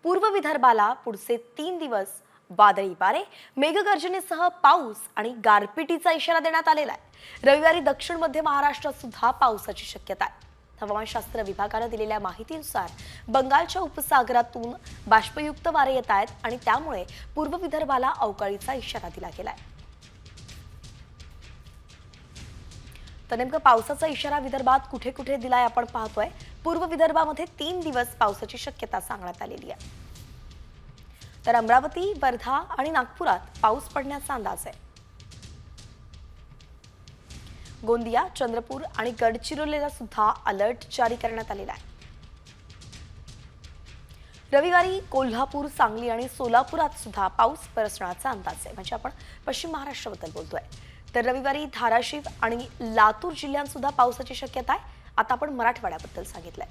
पूर्व विदर्भाला पुढचे 3 दिवस वादळी वारे, मेघगर्जनेसह पाऊस आणि गारपिटीचा इशारा देण्यात आलेला आहे। रविवारी दक्षिण मध्य महाराष्ट्रात सुद्धा पावसाची शक्यता आहे। हवामानशास्त्र विभागाने दिलेल्या माहितीनुसार बंगालच्या उपसागरातून बाष्पयुक्त वारे येत आहेत आणि त्यामुळे पूर्व विदर्भाला अवकाळीचा इशारा दिला गेलाय। तर नेमका पावसाचा इशारा विदर्भात कुठे कुठे दिलाय आपण पाहतोय। पूर्व विदर्भामध्ये 3 दिवस पावसाची शक्यता सांगण्यात आलेली आहे। तर अमरावती, वर्धा आणि नागपुरात पाऊस पडण्याचा अंदाज आहे। गोंदिया, चंद्रपूर आणि गडचिरोलीला सुद्धा अलर्ट जारी करण्यात आलेला आहे। रविवारी कोल्हापूर, सांगली आणि सोलापुरात सुद्धा पाऊस बरसण्याचा अंदाज आहे। म्हणजे आपण पश्चिम महाराष्ट्राबद्दल बोलतोय। तर रविवारी धाराशिव आणि लातूर जिल्ह्यात सुद्धा पावसाची शक्यता आहे। आता आपण मराठवाड्याबद्दल सांगितलंय।